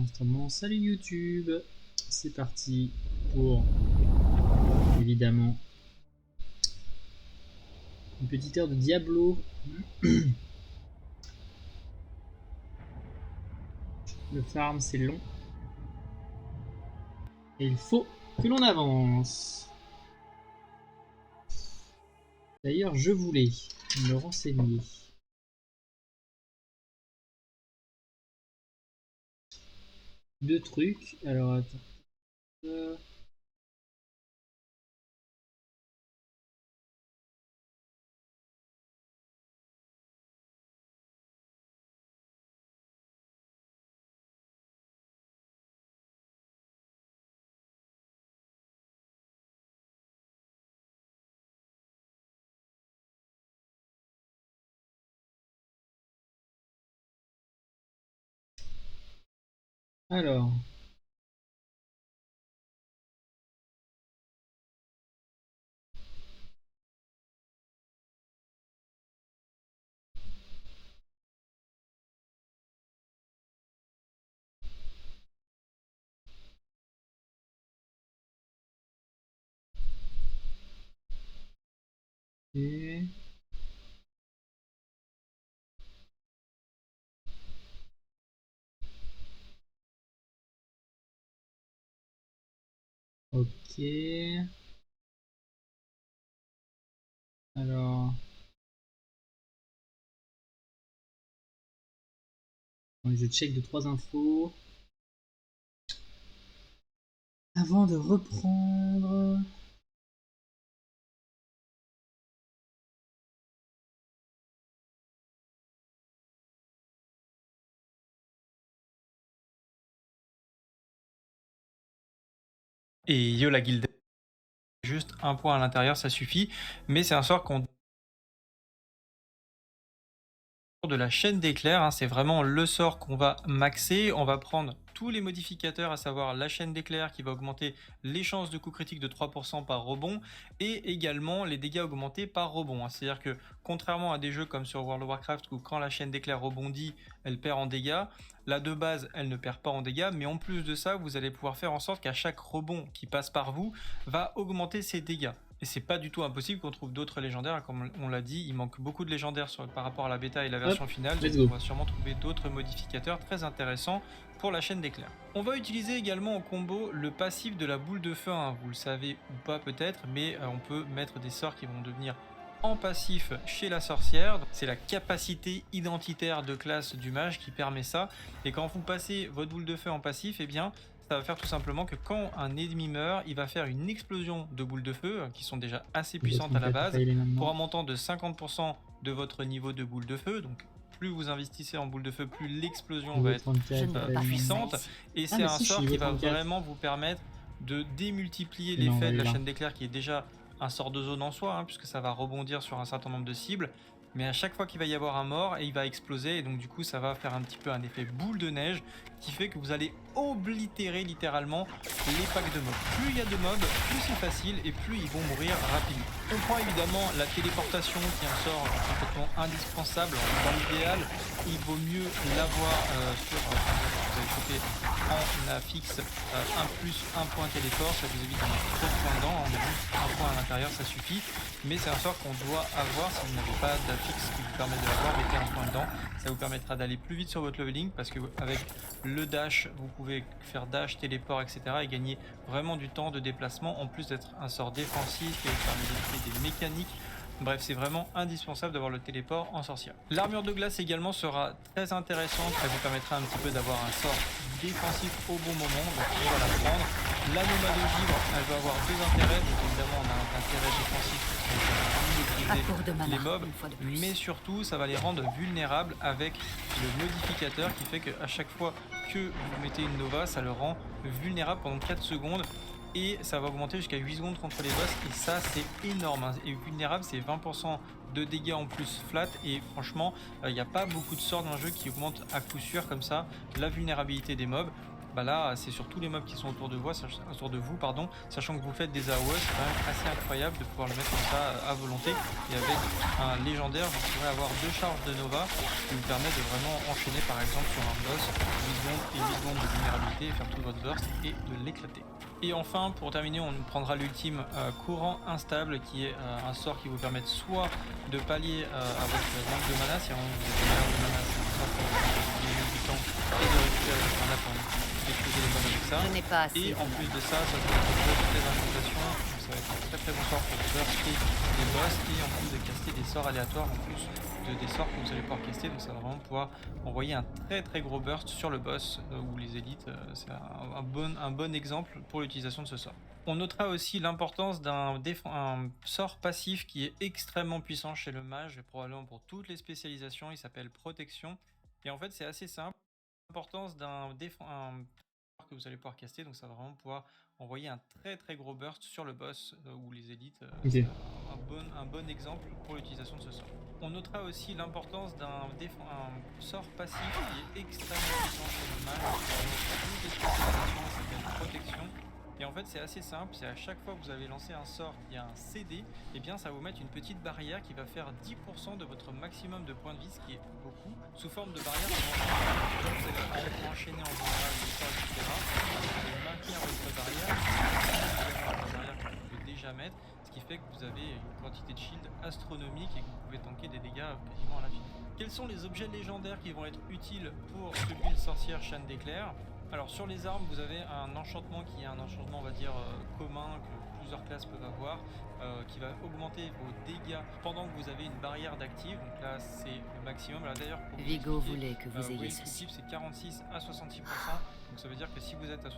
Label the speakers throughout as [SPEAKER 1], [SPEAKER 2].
[SPEAKER 1] enregistrement. Salut YouTube, c'est parti pour évidemment une petite heure de Diablo. Le farm c'est long et il faut que l'on avance. D'ailleurs je voulais me renseigner. Deux trucs, alors attends. Alors, et... ok. Alors, je check 2-3 infos avant de reprendre.
[SPEAKER 2] Et yo la guilde, juste un point à l'intérieur ça suffit, mais c'est un sort qu'on de la chaîne d'éclairs, hein, c'est vraiment le sort qu'on va maxer. On va prendre tous les modificateurs, à savoir la chaîne d'éclairs qui va augmenter les chances de coup critique de 3% par rebond et également les dégâts augmentés par rebond, hein. C'est-à-dire que contrairement à des jeux comme sur World of Warcraft où quand la chaîne d'éclairs rebondit, elle perd en dégâts, là de base elle ne perd pas en dégâts, mais en plus de ça vous allez pouvoir faire en sorte qu'à chaque rebond qui passe par vous va augmenter ses dégâts. Et c'est pas du tout impossible qu'on trouve d'autres légendaires, comme on l'a dit, il manque beaucoup de légendaires par rapport à la bêta et la version finale, donc on va sûrement trouver d'autres modificateurs très intéressants pour la chaîne d'éclairs. On va utiliser également en combo le passif de la boule de feu, hein. Vous le savez ou pas peut-être, mais on peut mettre des sorts qui vont devenir en passif chez la sorcière. C'est la capacité identitaire de classe du mage qui permet ça, et quand vous passez votre boule de feu en passif, et bien ça va faire tout simplement que quand un ennemi meurt, il va faire une explosion de boules de feu qui sont déjà assez puissantes à la base pour un montant de 50% de votre niveau de boule de feu. Donc plus vous investissez en boule de feu, plus l'explosion va être puissante, et c'est un sort qui va vraiment vous permettre de démultiplier l'effet de la chaîne d'éclair qui est déjà un sort de zone en soi, hein, puisque ça va rebondir sur un certain nombre de cibles. Mais à chaque fois qu'il va y avoir un mort, et il va exploser, et donc du coup ça va faire un petit peu un effet boule de neige qui fait que vous allez oblitérer littéralement les packs de mobs. Plus il y a de mobs, plus c'est facile et plus ils vont mourir rapidement. On prend évidemment la téléportation qui est un sort complètement indispensable. Dans l'idéal, il vaut mieux l'avoir sur vous avez chopé en affixe 1+1 point téléport, ça vous évite d'en mettre trop de points dedans, on met juste un point à l'intérieur, ça suffit. Mais c'est un sort qu'on doit avoir si vous n'avez pas d'affixe qui vous permet de l'avoir, mettez un point dedans. Ça vous permettra d'aller plus vite sur votre leveling parce que avec le dash, vous pouvez faire dash, téléport, etc. et gagner vraiment du temps de déplacement en plus d'être un sort défensif qui vous permet d'éviter des mécaniques. Bref, c'est vraiment indispensable d'avoir le téléport en sorcière. L'armure de glace également sera très intéressante, elle vous permettra un petit peu d'avoir un sort défensif au bon moment, donc on va la prendre. La nomade de givre, elle va avoir deux intérêts, donc évidemment on a un intérêt défensif les mobs, mais surtout ça va les rendre vulnérables avec le modificateur qui fait qu'à chaque fois que vous mettez une nova, ça le rend vulnérable pendant 4 secondes et ça va augmenter jusqu'à 8 secondes contre les boss, et ça c'est énorme, hein. Et vulnérable c'est 20% de dégâts en plus flat, et franchement il n'y a pas beaucoup de sorts dans le jeu qui augmentent à coup sûr comme ça la vulnérabilité des mobs. bah là, c'est sur tous les mobs qui sont autour de vous, pardon, sachant que vous faites des AOE, c'est quand même assez incroyable de pouvoir le mettre comme ça à volonté. Et avec un légendaire, vous pourrez avoir 2 charges de Nova qui vous permet de vraiment enchaîner par exemple sur un boss 8 secondes et 8 secondes de vulnérabilité et faire tout votre burst et de l'éclater. Et enfin, pour terminer, on prendra l'ultime courant instable qui est un sort qui vous permet soit de pallier à votre manque de mana, si vraiment vous êtes en manque de mana, c'est un sort qui vous permet de gagner du temps et de récupérer votre mana pour détruire les mobs avec ça.
[SPEAKER 3] Je n'ai pas assez.
[SPEAKER 2] Et en plus de ça, ça peut être des incantations, donc ça va être un très très bon sort pour burster des boss et en plus de caster des sorts aléatoires en plus des sorts que vous allez pouvoir caster, donc ça va vraiment pouvoir envoyer un très très gros burst sur le boss ou les élites, c'est un bon exemple pour l'utilisation de ce sort. On notera aussi l'importance d'un sort passif qui est extrêmement puissant chez le mage, et probablement pour toutes les spécialisations, il s'appelle Protection, et en fait c'est assez simple. L'importance d'un que vous allez pouvoir caster, donc ça va vraiment pouvoir envoyer un très très gros burst sur le boss ou les élites,
[SPEAKER 1] Ok.
[SPEAKER 2] c'est un bon exemple pour l'utilisation de ce sort. On notera aussi l'importance d'un sort passif qui est extrêmement puissant chez le mage, toutes les spécialisations, ça s'appelle Protection. Et en fait c'est assez simple, c'est à chaque fois que vous avez lancé un sort qui a un CD, et bien ça va vous mettre une petite barrière qui va faire 10% de votre maximum de points de vie, ce qui est beaucoup, sous forme de barrière. Comme vous allez enchaîner en général les sorts, etc. Vous allez maintenir votre barrière, la barrière que vous pouvez déjà mettre, ce qui fait que vous avez une quantité de shield astronomique et que vous pouvez tanker des dégâts quasiment à l'infini. Quels sont les objets légendaires qui vont être utiles pour ce build sorcière chaîne d'éclairs? Alors sur les armes, vous avez un enchantement qui est un enchantement, on va dire, commun que plusieurs classes peuvent avoir, qui va augmenter vos dégâts pendant que vous avez une barrière d'active. Donc là, c'est le maximum. Là d'ailleurs, pour vous
[SPEAKER 3] Vigo
[SPEAKER 2] expliquer,
[SPEAKER 3] voulait que vous ayez
[SPEAKER 2] le
[SPEAKER 3] ceci.
[SPEAKER 2] type c'est 46 à 66%. Donc ça veut dire que si vous êtes à 66%,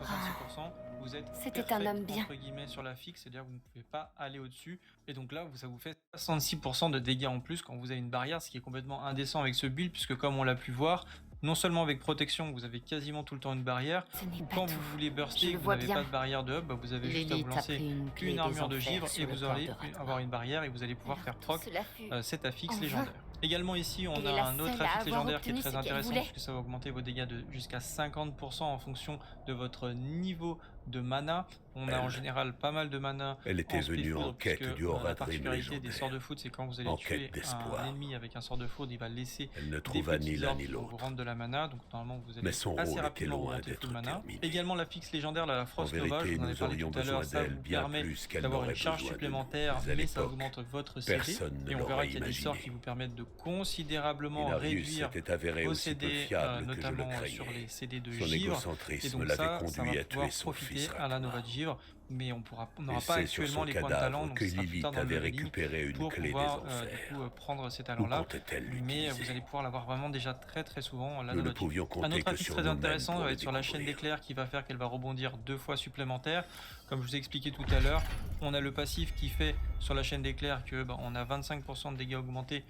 [SPEAKER 2] vous êtes
[SPEAKER 3] C'était
[SPEAKER 2] perfect,
[SPEAKER 3] un homme bien.
[SPEAKER 2] entre guillemets sur la fixe, c'est-à-dire que vous ne pouvez pas aller au-dessus. Et donc là, ça vous fait 66% de dégâts en plus quand vous avez une barrière, ce qui est complètement indécent avec ce build, puisque comme on l'a pu voir, non seulement avec protection, vous avez quasiment tout le temps une barrière.
[SPEAKER 3] Ce n'est pas
[SPEAKER 2] Quand
[SPEAKER 3] tout.
[SPEAKER 2] vous voulez
[SPEAKER 3] Je
[SPEAKER 2] burster et
[SPEAKER 3] le
[SPEAKER 2] que vous
[SPEAKER 3] vois
[SPEAKER 2] n'avez
[SPEAKER 3] bien.
[SPEAKER 2] pas de barrière de hub, vous avez juste à vous
[SPEAKER 3] L'élite a
[SPEAKER 2] lancer
[SPEAKER 3] pris une clé
[SPEAKER 2] une
[SPEAKER 3] des
[SPEAKER 2] armure de
[SPEAKER 3] enfers
[SPEAKER 2] givre
[SPEAKER 3] sur
[SPEAKER 2] et
[SPEAKER 3] le
[SPEAKER 2] vous
[SPEAKER 3] corps
[SPEAKER 2] allez
[SPEAKER 3] de Ratma.
[SPEAKER 2] avoir une barrière et vous allez pouvoir faire proc
[SPEAKER 3] Cela fut
[SPEAKER 2] cet affixe
[SPEAKER 3] en
[SPEAKER 2] légendaire. Également ici, on
[SPEAKER 3] Elle
[SPEAKER 2] a
[SPEAKER 3] est la
[SPEAKER 2] un autre
[SPEAKER 3] seule à
[SPEAKER 2] affixe
[SPEAKER 3] avoir
[SPEAKER 2] légendaire qui est
[SPEAKER 3] obtenu
[SPEAKER 2] très
[SPEAKER 3] ce qu'elle
[SPEAKER 2] intéressant
[SPEAKER 3] voulait.
[SPEAKER 2] puisque ça va augmenter vos dégâts de jusqu'à 50% en fonction de votre niveau de mana. On a en général pas mal de mana
[SPEAKER 4] Elle était
[SPEAKER 2] en spé
[SPEAKER 4] venue en
[SPEAKER 2] foudre,
[SPEAKER 4] quête
[SPEAKER 2] puisque
[SPEAKER 4] du
[SPEAKER 2] la
[SPEAKER 4] Horadrim
[SPEAKER 2] particularité des sorts de
[SPEAKER 4] légendaire,
[SPEAKER 2] foudre, c'est quand vous allez
[SPEAKER 4] en
[SPEAKER 2] tuer
[SPEAKER 4] quête
[SPEAKER 2] un
[SPEAKER 4] d'espoir.
[SPEAKER 2] ennemi avec un sort de foudre, il va laisser
[SPEAKER 4] Elle ne
[SPEAKER 2] des
[SPEAKER 4] trouva ni
[SPEAKER 2] petits
[SPEAKER 4] l'un
[SPEAKER 2] orbes
[SPEAKER 4] ni
[SPEAKER 2] qui vont vous
[SPEAKER 4] l'autre.
[SPEAKER 2] rendre de la mana, donc normalement vous allez
[SPEAKER 4] Mais son
[SPEAKER 2] assez
[SPEAKER 4] rôle était
[SPEAKER 2] rapidement
[SPEAKER 4] loin
[SPEAKER 2] remonter full
[SPEAKER 4] d'être
[SPEAKER 2] mana.
[SPEAKER 4] terminé.
[SPEAKER 2] Également la fixe légendaire, la
[SPEAKER 4] En
[SPEAKER 2] Frost Nova, je
[SPEAKER 4] vérité,
[SPEAKER 2] vous en ai
[SPEAKER 4] nous
[SPEAKER 2] parlé
[SPEAKER 4] aurions
[SPEAKER 2] tout à
[SPEAKER 4] besoin
[SPEAKER 2] l'heure, ça
[SPEAKER 4] d'elle
[SPEAKER 2] vous
[SPEAKER 4] bien
[SPEAKER 2] permet
[SPEAKER 4] plus qu'elle
[SPEAKER 2] d'avoir une
[SPEAKER 4] n'aurait
[SPEAKER 2] charge
[SPEAKER 4] besoin de nous.
[SPEAKER 2] supplémentaire,
[SPEAKER 4] Mais à
[SPEAKER 2] mais ça
[SPEAKER 4] l'époque,
[SPEAKER 2] augmente votre CD.
[SPEAKER 4] personne ne
[SPEAKER 2] Et on verra
[SPEAKER 4] l'aurait
[SPEAKER 2] qu'il y a des sorts qui
[SPEAKER 4] imaginé.
[SPEAKER 2] vous permettent de considérablement
[SPEAKER 4] Hilarius
[SPEAKER 2] réduire
[SPEAKER 4] s'était avéré
[SPEAKER 2] vos
[SPEAKER 4] aussi peu
[SPEAKER 2] CD,
[SPEAKER 4] fiable que je le
[SPEAKER 2] notamment sur
[SPEAKER 4] craignais.
[SPEAKER 2] les CD de
[SPEAKER 4] Son
[SPEAKER 2] givre. Et
[SPEAKER 4] égocentrisme
[SPEAKER 2] donc
[SPEAKER 4] l'avait
[SPEAKER 2] ça
[SPEAKER 4] conduit
[SPEAKER 2] va
[SPEAKER 4] à
[SPEAKER 2] pouvoir
[SPEAKER 4] tuer son
[SPEAKER 2] profiter
[SPEAKER 4] fils
[SPEAKER 2] à la Nova
[SPEAKER 4] Ratma.
[SPEAKER 2] de givre, mais on n'aura
[SPEAKER 4] Et
[SPEAKER 2] pas
[SPEAKER 4] c'est sur
[SPEAKER 2] actuellement
[SPEAKER 4] son
[SPEAKER 2] les points de talent,
[SPEAKER 4] cadavre
[SPEAKER 2] donc
[SPEAKER 4] que
[SPEAKER 2] ce sera plus
[SPEAKER 4] Lilith
[SPEAKER 2] tard dans le
[SPEAKER 4] avait
[SPEAKER 2] leveling
[SPEAKER 4] récupéré une
[SPEAKER 2] pour
[SPEAKER 4] clé des
[SPEAKER 2] pouvoir du
[SPEAKER 4] enfers.
[SPEAKER 2] coup prendre ces
[SPEAKER 4] Où
[SPEAKER 2] talents-là.
[SPEAKER 4] comptait-elle
[SPEAKER 2] Mais vous allez
[SPEAKER 4] l'utiliser?
[SPEAKER 2] pouvoir l'avoir vraiment déjà très très souvent la
[SPEAKER 4] Nous ne
[SPEAKER 2] Nova de givre.
[SPEAKER 4] pouvions
[SPEAKER 2] Un
[SPEAKER 4] compter
[SPEAKER 2] autre
[SPEAKER 4] que
[SPEAKER 2] affixe
[SPEAKER 4] sur
[SPEAKER 2] très
[SPEAKER 4] nous-mêmes
[SPEAKER 2] intéressant
[SPEAKER 4] pour
[SPEAKER 2] va
[SPEAKER 4] le
[SPEAKER 2] être sur la chaîne
[SPEAKER 4] découvrir.
[SPEAKER 2] d'éclairs qui va faire qu'elle va rebondir 2 fois supplémentaires. Comme je vous ai expliqué tout à l'heure, on a le passif qui fait sur la chaîne d'éclairs que on a 25% de dégâts augmentés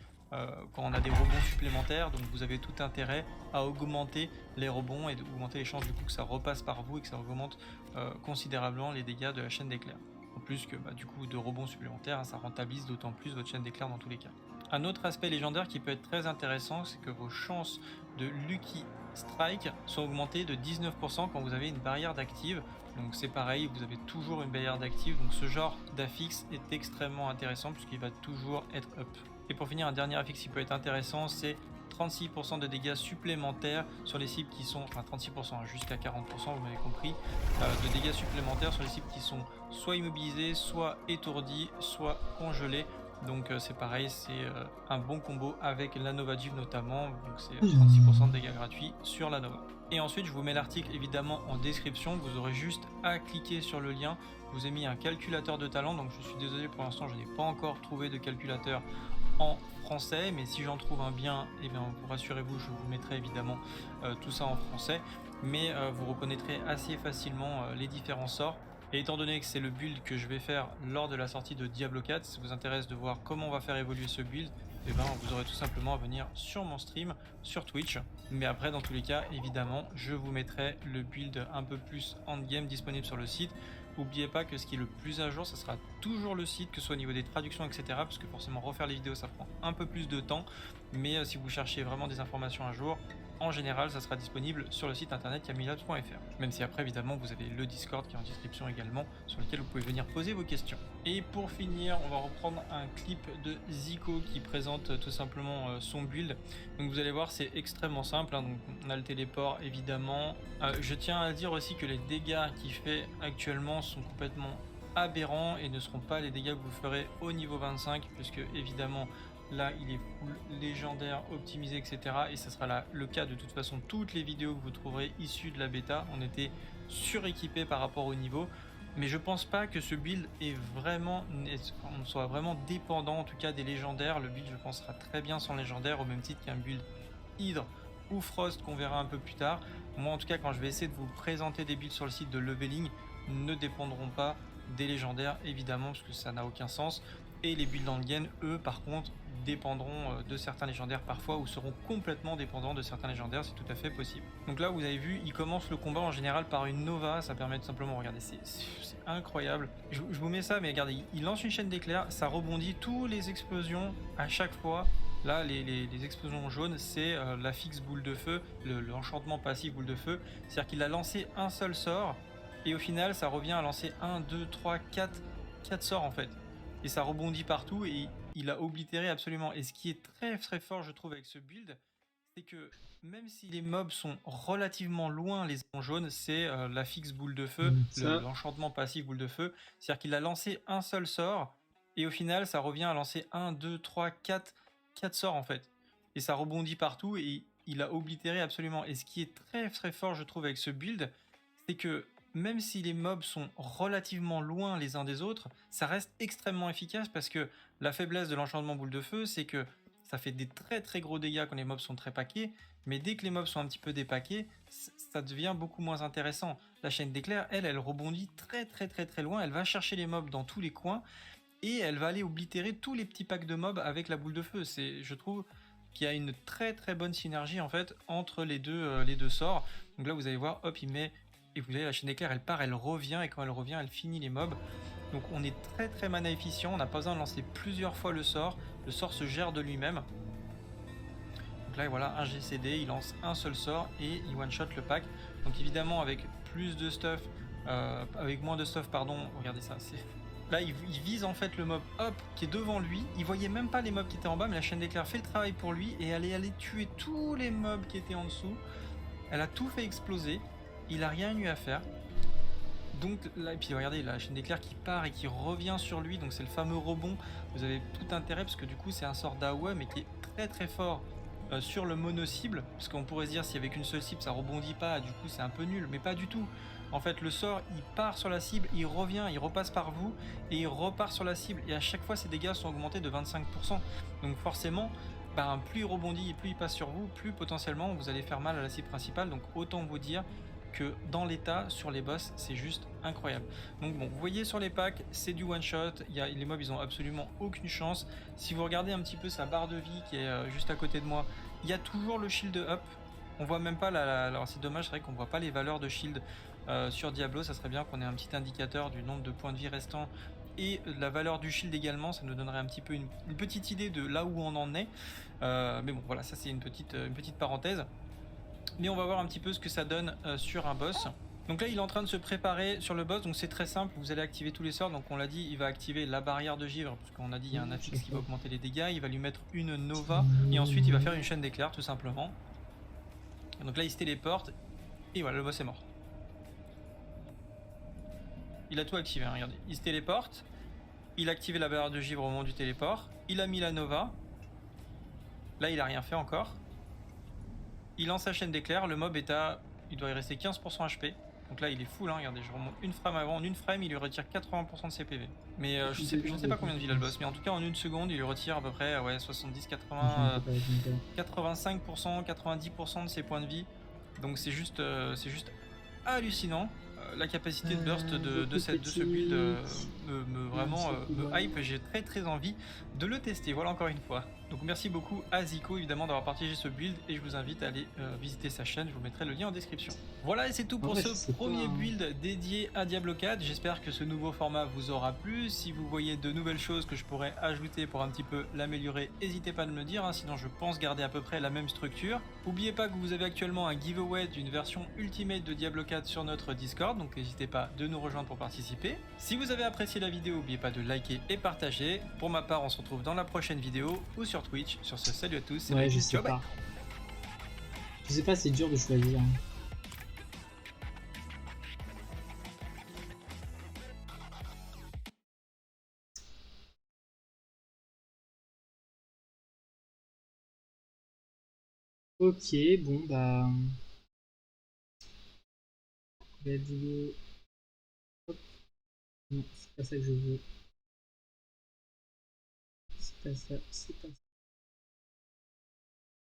[SPEAKER 2] quand on a des rebonds supplémentaires, donc vous avez tout intérêt à augmenter les rebonds et d'augmenter les chances du coup que ça repasse par vous et que ça augmente considérablement les dégâts de la chaîne d'éclairs. En plus que du coup de rebonds supplémentaires, ça rentabilise d'autant plus votre chaîne d'éclairs dans tous les cas. Un autre aspect légendaire qui peut être très intéressant, c'est que vos chances de Lucky Strike sont augmentées de 19% quand vous avez une barrière d'active. Donc c'est pareil, vous avez toujours une barrière d'active, donc ce genre d'affixe est extrêmement intéressant puisqu'il va toujours être up. Et pour finir, un dernier affixe qui peut être intéressant, c'est 36% de dégâts supplémentaires sur les cibles qui sont, enfin 36%, jusqu'à 40%, vous m'avez compris, de dégâts supplémentaires sur les cibles qui sont soit immobilisées, soit étourdies, soit congelées. Donc c'est pareil, c'est un bon combo avec la Nova Div notamment, donc c'est 36% de dégâts gratuits sur la Nova. Et ensuite je vous mets l'article évidemment en description, vous aurez juste à cliquer sur le lien. Je vous ai mis un calculateur de talent, donc je suis désolé pour l'instant je n'ai pas encore trouvé de calculateur en français, mais si j'en trouve un bien, eh bien rassurez-vous, je vous mettrai évidemment tout ça en français, mais vous reconnaîtrez assez facilement les différents sorts. Et étant donné que c'est le build que je vais faire lors de la sortie de Diablo 4, si ça vous intéresse de voir comment on va faire évoluer ce build, eh ben, vous aurez tout simplement à venir sur mon stream, sur Twitch. Mais après, dans tous les cas, évidemment, je vous mettrai le build un peu plus endgame disponible sur le site. N'oubliez pas que ce qui est le plus à jour, ça sera toujours le site, que ce soit au niveau des traductions, etc. Parce que forcément, refaire les vidéos, ça prend un peu plus de temps. Mais si vous cherchez vraiment des informations à jour, en général, ça sera disponible sur le site internet yamilabs.fr. Même si après, évidemment, vous avez le Discord qui est en description également, sur lequel vous pouvez venir poser vos questions. Et pour finir, on va reprendre un clip de Zico qui présente tout simplement son build. Donc vous allez voir, c'est extrêmement simple, hein. Donc, on a le téléport évidemment. Je tiens à dire aussi que les dégâts qu'il fait actuellement sont complètement aberrants et ne seront pas les dégâts que vous ferez au niveau 25, puisque évidemment là il est full légendaire, optimisé, etc. Et ça sera là le cas de toute façon. Toutes les vidéos que vous trouverez issues de la bêta, on était suréquipé par rapport au niveau. Mais je pense pas que ce build est vraiment, on soit vraiment dépendant en tout cas des légendaires. Le build, je pense, sera très bien sans légendaire, au même titre qu'un build Hydre ou Frost qu'on verra un peu plus tard. Moi en tout cas, quand je vais essayer de vous présenter des builds sur le site de leveling, ne dépendront pas des légendaires évidemment, parce que ça n'a aucun sens. Et les builds en gain, eux par contre, dépendront de certains légendaires parfois, ou seront complètement dépendants de certains légendaires, c'est tout à fait possible. Donc là vous avez vu, il commence le combat en général par une Nova, ça permet tout simplement, regardez, c'est incroyable. Je vous mets ça, mais regardez, il lance une chaîne d'éclairs, ça rebondit, tous les explosions à chaque fois. Là, les explosions jaunes, c'est la fixe boule de feu, l'enchantement passif boule de feu. C'est-à-dire qu'il a lancé un seul sort, et au final, ça revient à lancer 1, 2, 3, 4 sorts en fait. Et ça rebondit partout, et il a oblitéré absolument. Et ce qui est très très fort, je trouve, avec ce build, c'est que même si les mobs sont relativement loin, les jaunes, c'est la fixe boule de feu, l'enchantement passif boule de feu. C'est-à-dire qu'il a lancé un seul sort, et au final, ça revient à lancer 1, 2, 3, 4 sorts en fait. Et ça rebondit partout, et il a oblitéré absolument. Et ce qui est très très fort, je trouve, avec ce build, c'est que même si les mobs sont relativement loin les uns des autres, ça reste extrêmement efficace, parce que la faiblesse de l'enchantement boule de feu, c'est que ça fait des très très gros dégâts quand les mobs sont très paqués, mais dès que les mobs sont un petit peu dépaqués, ça devient beaucoup moins intéressant. La chaîne d'éclairs, elle rebondit très très très très loin, elle va chercher les mobs dans tous les coins, et elle va aller oblitérer tous les petits packs de mobs avec la boule de feu. Je trouve qu'il y a une très très bonne synergie en fait entre les deux sorts. Donc là vous allez voir, hop, il met... Et vous voyez, la chaîne d'éclair, elle part, elle revient, et quand elle revient, elle finit les mobs. Donc on est très très mana efficient, on n'a pas besoin de lancer plusieurs fois le sort se gère de lui-même. Donc là voilà, un GCD, il lance un seul sort et il one-shot le pack. Donc évidemment avec plus de stuff, avec moins de stuff, pardon, regardez ça, c'est... Là il vise en fait le mob hop qui est devant lui, il voyait même pas les mobs qui étaient en bas, mais la chaîne d'éclair fait le travail pour lui, et elle est allée tuer tous les mobs qui étaient en dessous. Elle a tout fait exploser. Il a rien eu à faire. Donc là, et puis regardez, la chaîne d'éclair qui part et qui revient sur lui, donc c'est le fameux rebond. Vous avez tout intérêt, parce que du coup c'est un sort d'AOE, mais qui est très très fort sur le mono-cible, parce qu'on pourrait se dire, si avec une seule cible ça rebondit pas, du coup c'est un peu nul, mais pas du tout. En fait le sort, il part sur la cible, il revient, il repasse par vous, et il repart sur la cible, et à chaque fois ses dégâts sont augmentés de 25%. Donc forcément, plus il rebondit et plus il passe sur vous, plus potentiellement vous allez faire mal à la cible principale. Donc autant vous dire que dans l'état, sur les boss, c'est juste incroyable. Donc bon, vous voyez sur les packs, c'est du one shot, les mobs ils ont absolument aucune chance. Si vous regardez un petit peu sa barre de vie qui est juste à côté de moi, il y a toujours le shield up. On voit même pas alors c'est dommage, c'est vrai qu'on voit pas les valeurs de shield sur Diablo. Ça serait bien qu'on ait un petit indicateur du nombre de points de vie restants et la valeur du shield également. Ça nous donnerait un petit peu une petite idée de là où on en est. Mais bon voilà, ça c'est une petite parenthèse. Mais on va voir un petit peu ce que ça donne sur un boss. Donc là il est en train de se préparer sur le boss, donc c'est très simple, vous allez activer tous les sorts. Donc on l'a dit, il va activer la barrière de givre, parce qu'on a dit il y a un affix qui va augmenter les dégâts, il va lui mettre une Nova, et ensuite il va faire une chaîne d'éclairs tout simplement. Et donc là il se téléporte, et voilà, le boss est mort. Il a tout activé, hein, regardez, il se téléporte, il a activé la barrière de givre au moment du téléport, il a mis la Nova, là il a rien fait encore. Il lance sa chaîne d'éclairs, le mob est à... il doit y rester 15% HP. Donc là il est full, hein, regardez, je remonte une frame avant, en une frame il lui retire 80% de ses PV. Mais je ne sais pas combien de vie a le boss, mais en tout cas en une seconde il lui retire à peu près 70, 80, 85%, 90% de ses points de vie. Donc c'est juste hallucinant. La capacité de burst de ce build me hype, j'ai très très envie de le tester, voilà encore une fois. Donc merci beaucoup à Zico évidemment d'avoir partagé ce build et je vous invite à aller visiter sa chaîne, je vous mettrai le lien en description. Voilà et c'est tout pour ce premier build dédié à Diablo 4. J'espère que ce nouveau format vous aura plu. Si vous voyez de nouvelles choses que je pourrais ajouter pour un petit peu l'améliorer, n'hésitez pas à me le dire, hein, sinon je pense garder à peu près la même structure. N'oubliez pas que vous avez actuellement un giveaway d'une version Ultimate de Diablo 4 sur notre Discord, donc n'hésitez pas de nous rejoindre pour participer. Si vous avez apprécié la vidéo, n'oubliez pas de liker et partager. Pour ma part, on se retrouve dans la prochaine vidéo ou sur Twitch. Sur ce, salut à tous.
[SPEAKER 1] Ouais, je sais pas. Je sais pas, c'est dur de choisir. Ok, bon bah... let's go. Hop. Non, c'est pas ça que je veux. C'est pas ça, c'est pas ça.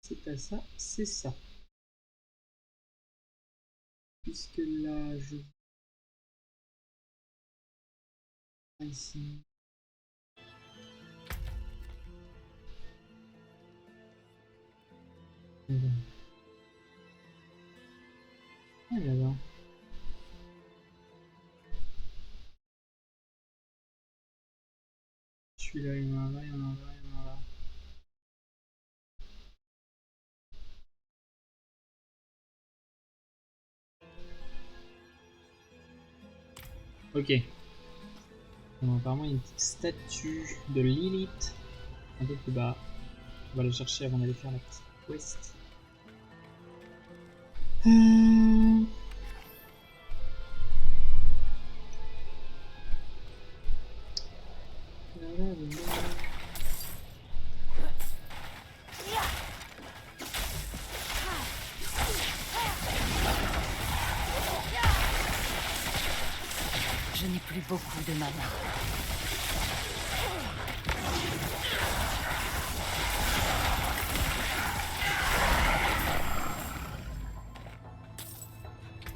[SPEAKER 1] C'est pas ça, c'est ça. Puisque là, je... ici. Ah là là. Celui-là, il y en a là, il y en a là, il y en a là. Ok. Bon, apparemment, il y a une petite statue de Lilith un peu plus bas. On va la chercher avant d'aller faire la petite quest.
[SPEAKER 3] Je n'ai plus beaucoup de mana.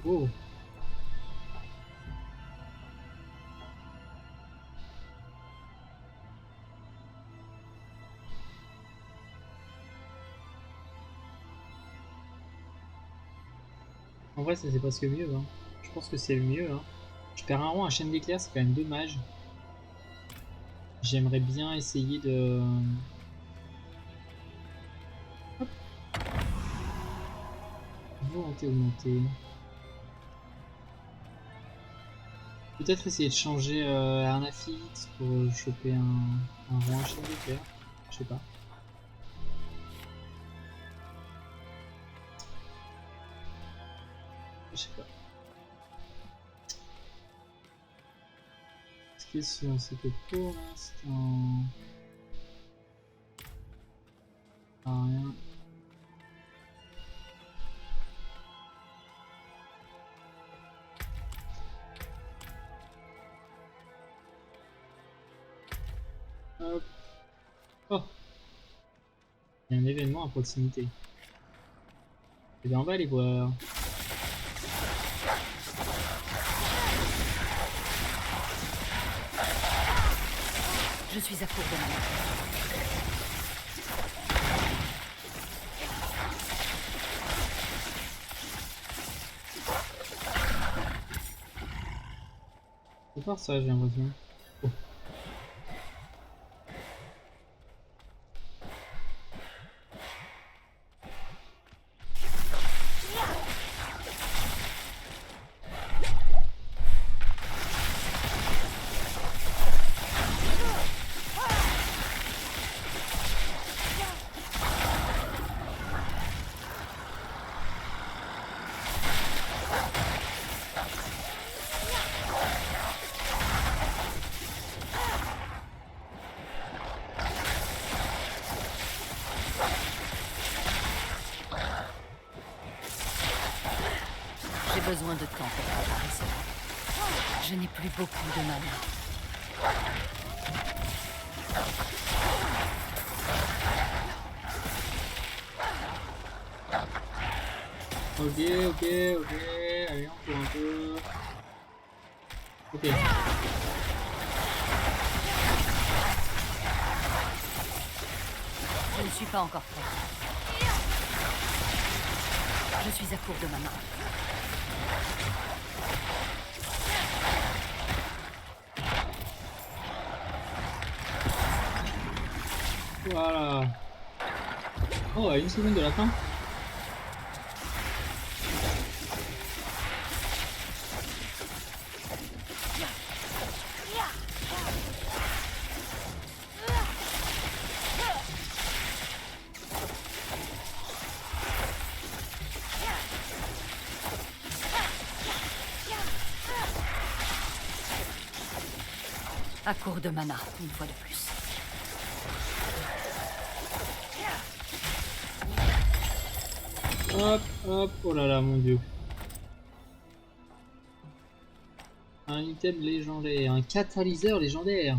[SPEAKER 1] Oh. En vrai, ça c'est presque mieux. Hein. Je pense que c'est le mieux. Hein. Je perds un rond à chaîne d'éclair, c'est quand même dommage. J'aimerais bien essayer de... Hop. Volonté augmentée. Peut-être essayer de changer un affix pour choper un rond à chaîne d'éclair. Je sais pas. Je sais pas. Question, c'est que pour l'instant... rien. Hop. Oh. Il y a un événement à proximité. Et bien on va aller voir.
[SPEAKER 3] Je suis à court de mana.
[SPEAKER 1] C'est fort ça, j'ai l'impression. Oh.
[SPEAKER 3] J'ai besoin de temps pour préparer cela. Je n'ai plus beaucoup de mana.
[SPEAKER 1] Ok. Allez, on court un peu. Ok.
[SPEAKER 3] Je Je ne suis pas encore prête. Je suis à court de mana.
[SPEAKER 1] Voilà. Oh, à 1 seconde de la fin.
[SPEAKER 3] À court de mana, une fois de plus.
[SPEAKER 1] Hop, hop, oh là là, mon dieu. Un item légendaire, un catalyseur légendaire.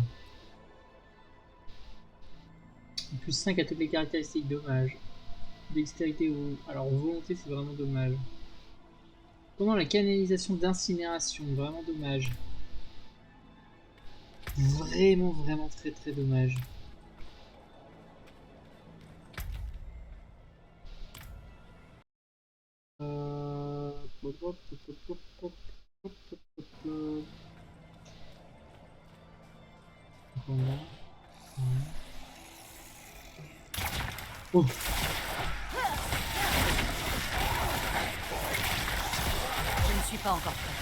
[SPEAKER 1] Plus 5 à toutes les caractéristiques, dommage. Dextérité ou... Alors volonté, c'est vraiment dommage. Comment la canalisation d'incinération, vraiment dommage. Vraiment, vraiment très très dommage. Pop, pop, pop, pop, pop, pop, pop, pop, pop. Voilà. Oh.
[SPEAKER 3] Je ne suis pas encore prête.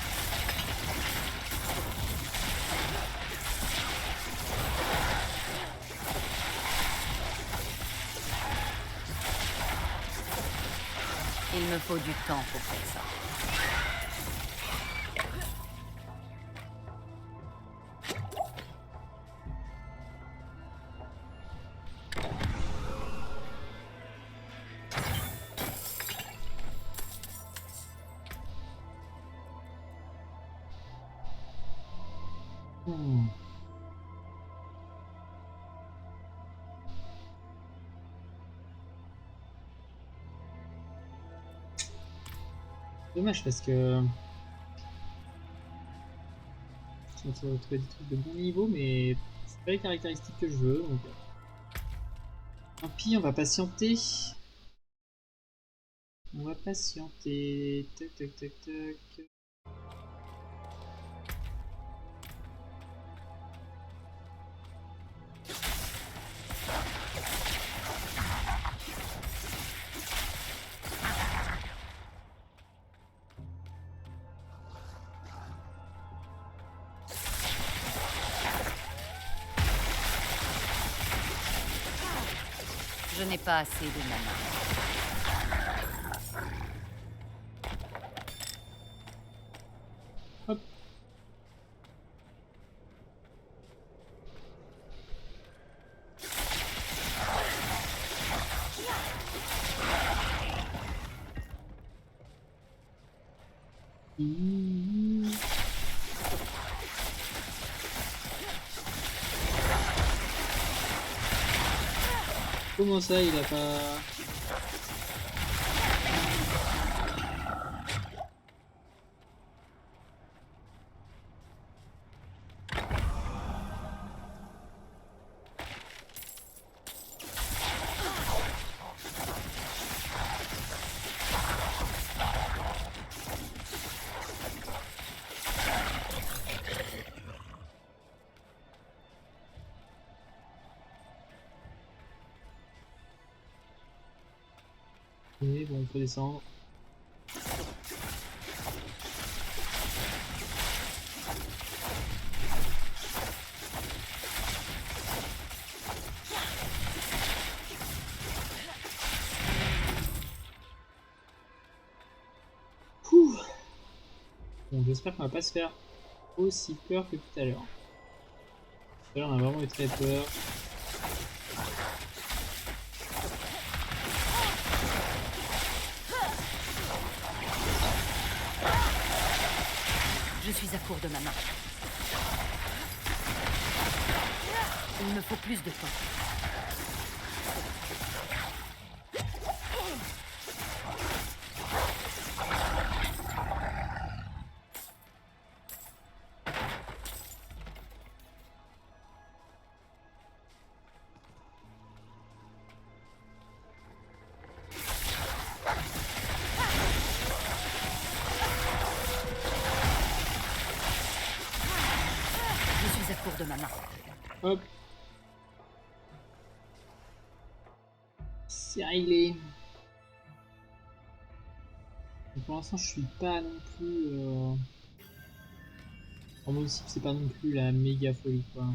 [SPEAKER 3] Il me faut du temps pour faire ça.
[SPEAKER 1] Hmm. Dommage parce que je vais trouver des trucs de bon niveau, mais c'est pas les caractéristiques que je veux. Donc... Tant pis, on va patienter. On va patienter. Tac tac tac tac.
[SPEAKER 3] Je n'ai pas assez de mana.
[SPEAKER 1] Hop. Comment ça, il a pas... Oui, bon, il faut descendre. Ouh. Bon, j'espère qu'on va pas se faire aussi peur que tout à l'heure. Tout à l'heure, on a vraiment eu très peur.
[SPEAKER 3] Je suis à court de mana. Il me faut plus de temps. court de mana.
[SPEAKER 1] Hop. C'est réglé. Donc pour l'instant, je suis pas non plus. En mode cible, c'est pas non plus la méga folie quoi.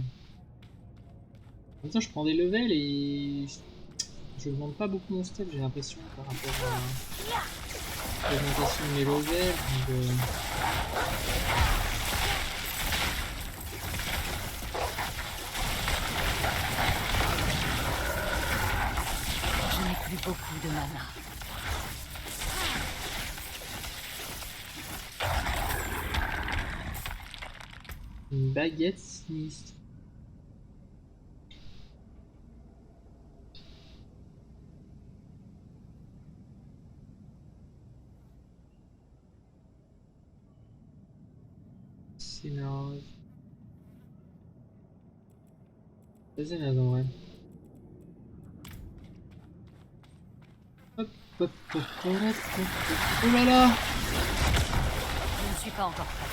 [SPEAKER 1] Comme ça, je prends des levels et je augmente pas beaucoup mon step, j'ai l'impression, par rapport à l'augmentation de mes levels. Donc,
[SPEAKER 3] Je n'ai plus beaucoup de mana.
[SPEAKER 1] une baguette sinistre. C'est naze. C'est naze en vrai. Hop, hop, hop, hop, hop, hop. Oh là là!
[SPEAKER 3] Je ne suis pas encore prête.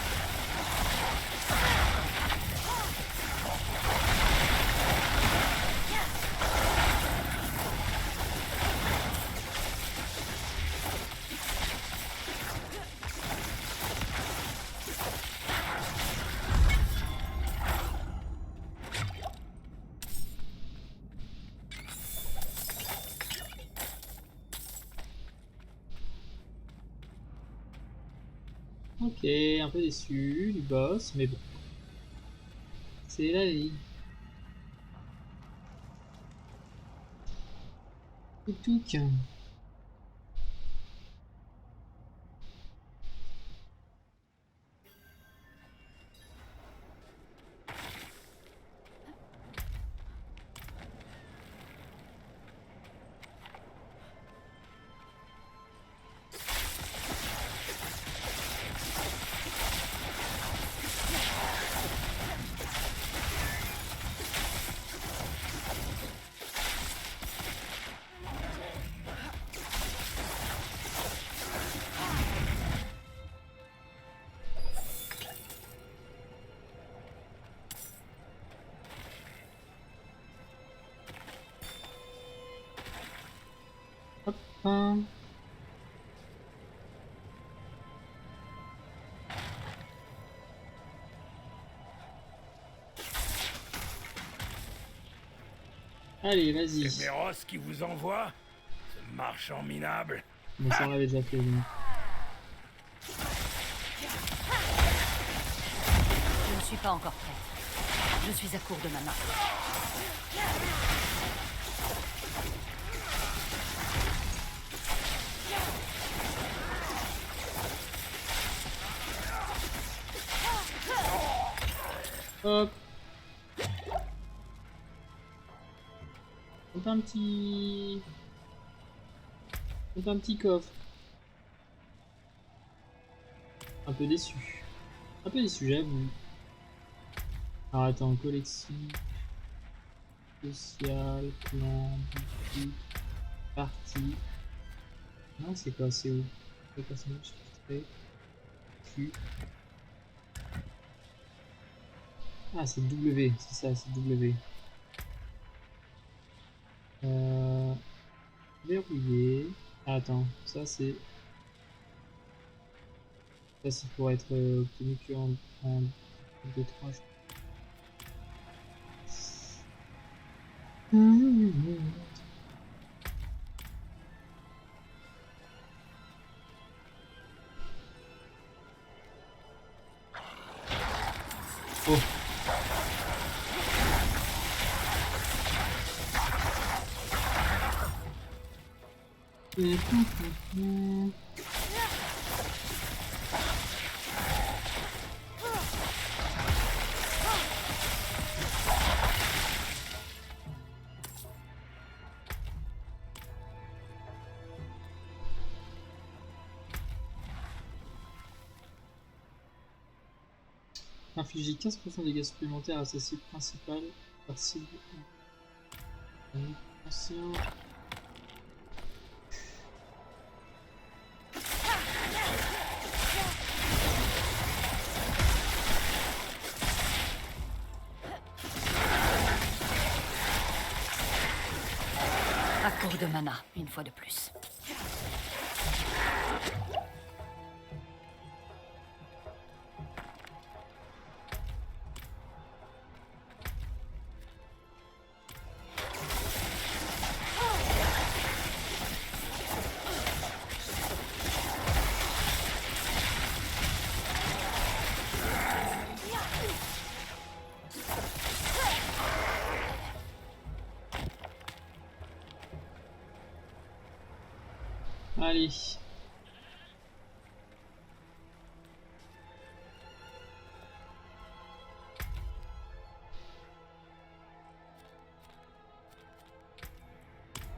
[SPEAKER 1] Ok, un peu déçu du boss, mais bon. C'est la vie. Tout. Hop. Allez, vas-y.
[SPEAKER 4] C'est Méros qui vous envoie? Ce marchand minable.
[SPEAKER 1] Bon, ça on l'avait déjà fait. Donc.
[SPEAKER 3] Je ne suis pas encore prête. Je suis à court de mana.
[SPEAKER 1] Hop. On fait un petit coffre. Un peu déçu. Un peu déçu, j'avoue. Alors attends, collection. Social, plan, boutique, partie. Non, c'est quoi? C'est où? Le personnage filtré. Q. Ah, c'est W, c'est ça, c'est W. Verrouillé. Ah, attends, ça c'est. Ça c'est pour être obtenu que en 2-3. Oh. Infliger 15% de dégâts supplémentaires à sa cible principale par cible ancien.
[SPEAKER 3] court de mana, une fois de plus.
[SPEAKER 1] Allez.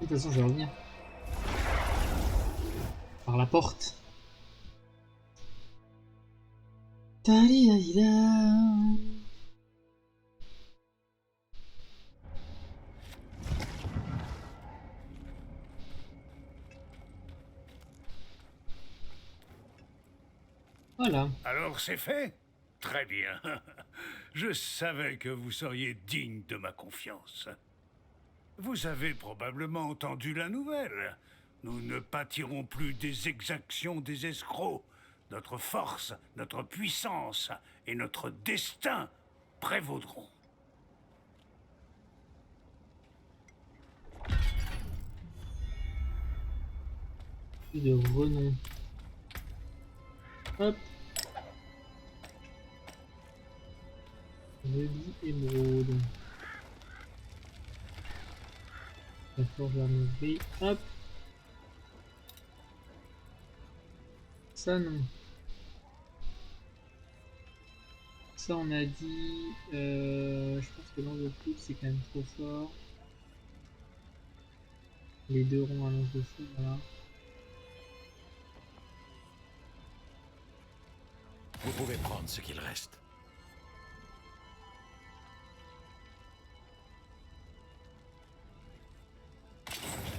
[SPEAKER 1] De toute façon, je vais revenir. Par la porte. Talidalida. Voilà.
[SPEAKER 4] Alors c'est fait? Très bien. Je savais que vous seriez digne de ma confiance. Vous avez probablement entendu la nouvelle. Nous ne pâtirons plus des exactions des escrocs. Notre force, notre puissance et notre destin prévaudront.
[SPEAKER 1] De renom. Hop. Rubis émeraude. La forge armurée. Hop. Ça non. Ça on a dit. Je pense que lance de foudre c'est quand même trop fort. Les deux ronds à lance de foudre, voilà.
[SPEAKER 5] Vous pouvez prendre ce qu'il reste.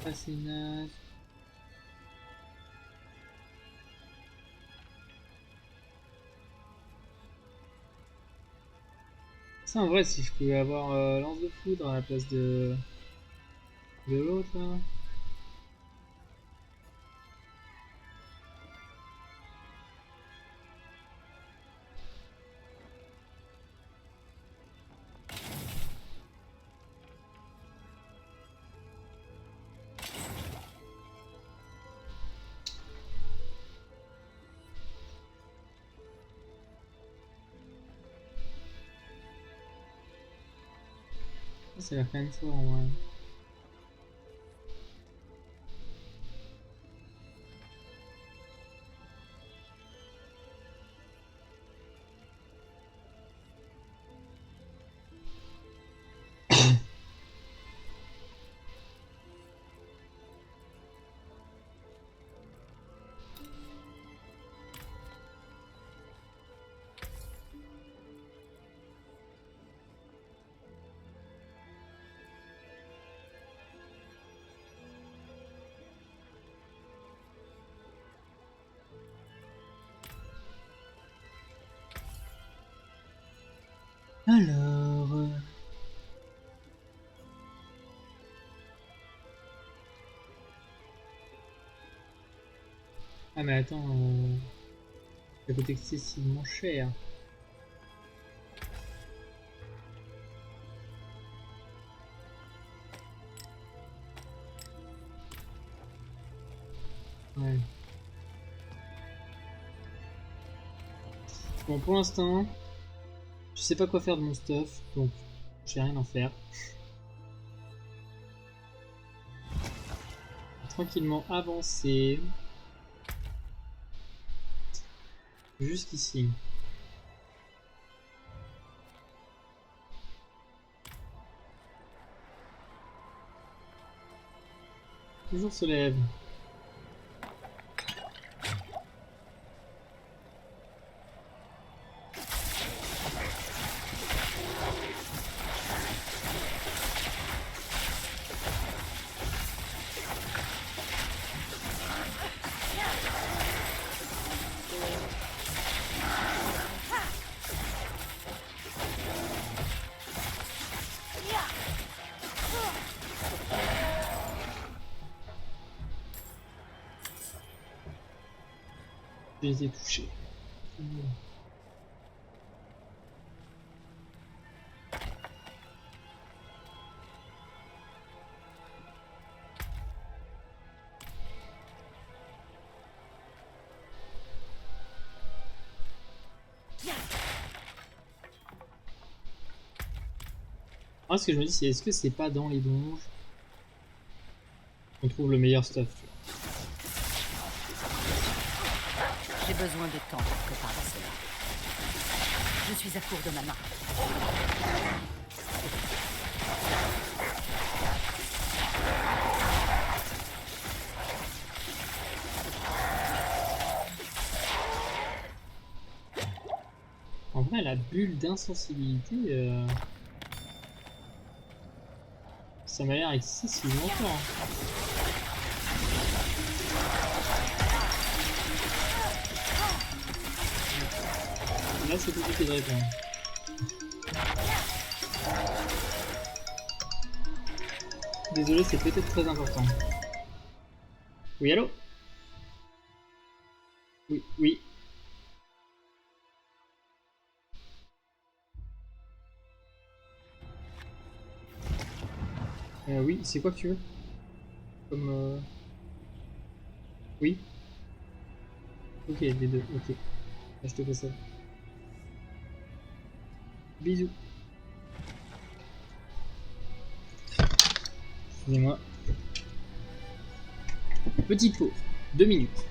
[SPEAKER 1] Ça c'est naze. Ça en vrai si je pouvais avoir lance de foudre à la place de l'autre là. Ça a l'air quand même fort en vrai. Alors... Ah mais attends, ça coûte excessivement cher. Ouais. Bon pour l'instant, je sais pas quoi faire de mon stuff, donc je vais rien en faire. Tranquillement avancer. Jusqu'ici. Le jour se lève. J'ai été touché. Moi, ce que je me dis, c'est est-ce que c'est pas dans les donges qu'on trouve le meilleur stuff, tu vois.
[SPEAKER 3] J'ai besoin de temps pour préparer cela. Je suis à court de mana.
[SPEAKER 1] En vrai, la bulle d'insensibilité, ça m'a l'air excessivement fort. Là, c'est compliqué de répondre. Désolé, c'est peut-être très important. Oui, allô? Oui, oui. Oui, c'est quoi que tu veux? Comme Oui. Ok, les deux, ok. Là, je te fais ça. Bisous. Excusez-moi. Petite pause. 2 minutes.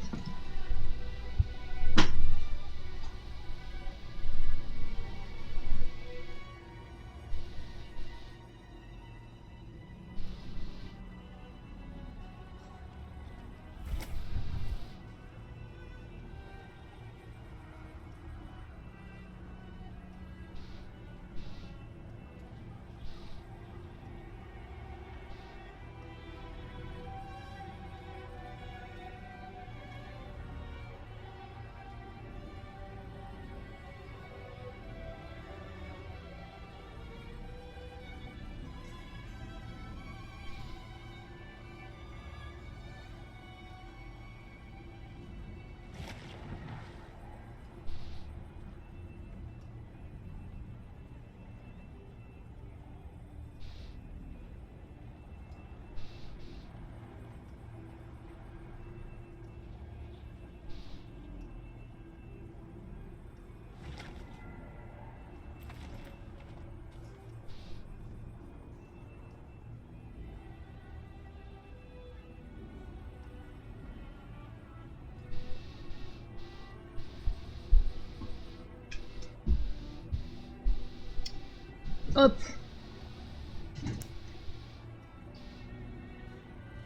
[SPEAKER 1] Hop.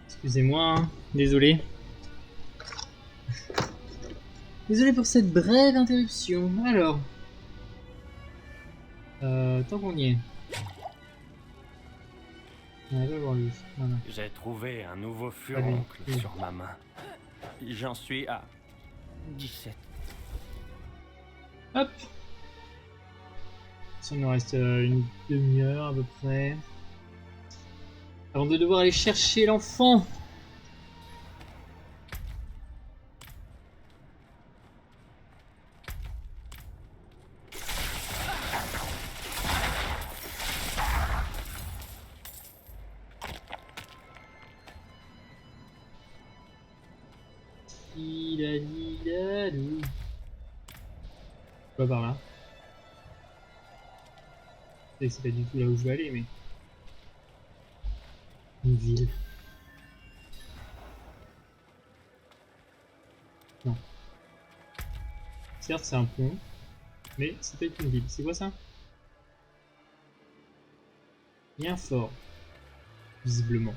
[SPEAKER 1] Excusez-moi, hein. Désolé. Désolé pour cette brève interruption. Alors. Tant qu'on y est. On va voir lui. Voilà.
[SPEAKER 6] J'ai trouvé un nouveau
[SPEAKER 1] Allez,
[SPEAKER 6] furoncle
[SPEAKER 1] oui.
[SPEAKER 6] sur ma main. J'en suis à 17.
[SPEAKER 1] Hop. Ça nous reste une demi-heure à peu près. Avant de devoir aller chercher l'enfant. Pas par là. Je sais que c'est pas du tout là où je veux aller, mais... Une ville. Non. Certes, c'est un pont, mais c'est peut-être une ville. C'est quoi ça? Bien fort. Visiblement.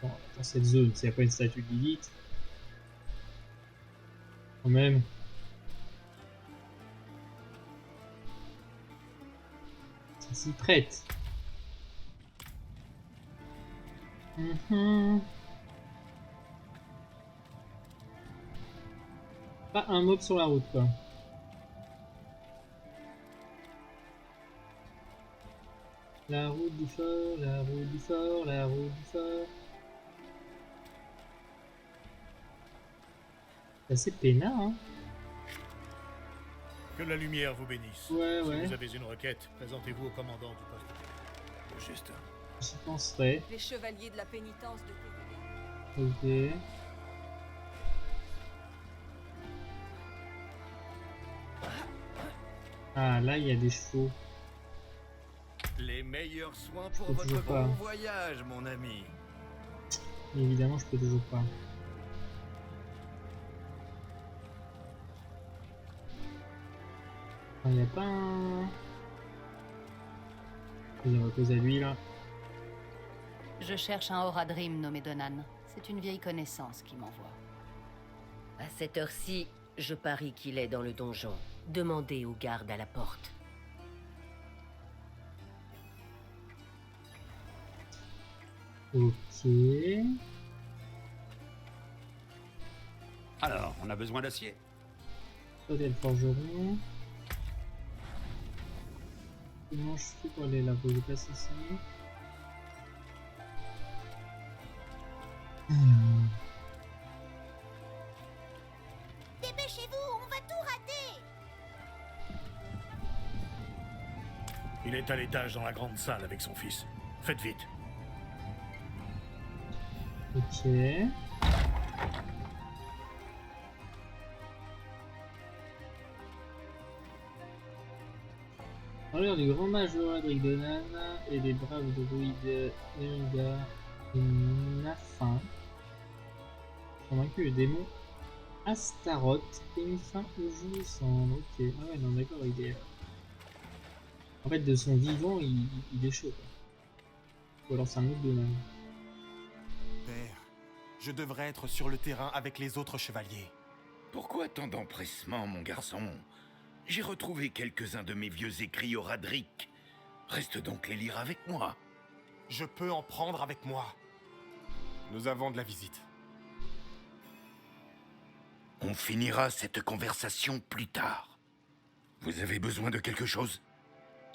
[SPEAKER 1] Bon, dans cette zone, s'il n'y a pas une statue de Lilith... Quand même... Ça s'y prête. Pas un mob sur la route, quoi. La route du fort, la route du fort, la route du fort. C'est assez peinard, hein.
[SPEAKER 5] Que la lumière vous bénisse.
[SPEAKER 1] Ouais,
[SPEAKER 5] Si
[SPEAKER 1] ouais.
[SPEAKER 5] vous avez une requête, présentez-vous au commandant du poste. Juste.
[SPEAKER 1] J'y penserais.
[SPEAKER 7] Les chevaliers de la pénitence de Théoden.
[SPEAKER 1] Ok. Ah, là, il y a des chevaux.
[SPEAKER 8] Les meilleurs soins
[SPEAKER 1] Je
[SPEAKER 8] pour
[SPEAKER 1] peux
[SPEAKER 8] votre
[SPEAKER 1] toujours pas.
[SPEAKER 8] bon voyage, mon ami.
[SPEAKER 1] Mais évidemment, je peux toujours pas. Il n'y a pas un... Vas-y, on va poser à lui, là.
[SPEAKER 3] Je cherche un Horadrim nommé Donan. C'est une vieille connaissance qui m'envoie.
[SPEAKER 9] À cette heure-ci, je parie qu'il est dans le donjon. Demandez aux gardes à la porte.
[SPEAKER 1] Ok.
[SPEAKER 6] Alors, on a besoin d'acier.
[SPEAKER 1] Toi, t'es le forgeron. Comment je fais pour aller là-bas? Je passe ici.
[SPEAKER 5] Il est à l'étage dans la grande salle avec son fils. Faites vite.
[SPEAKER 1] Ok. Alors, du grand mage Horadric Donan et des braves druides Erida et Nafin ont vaincu le démon Astaroth et mis fin au jour sans. Ok. Ah ouais, non, d'accord, il est. En fait, de son vivant, il est chaud, quoi. Ou alors c'est un autre Donan.
[SPEAKER 10] Père, je devrais être sur le terrain avec les autres chevaliers.
[SPEAKER 11] Pourquoi tant d'empressement, mon garçon? J'ai retrouvé quelques-uns de mes vieux écrits au Radric. Reste donc les lire avec moi.
[SPEAKER 10] Je peux en prendre avec moi. Nous avons de la visite.
[SPEAKER 11] On finira cette conversation plus tard. Vous avez besoin de quelque chose?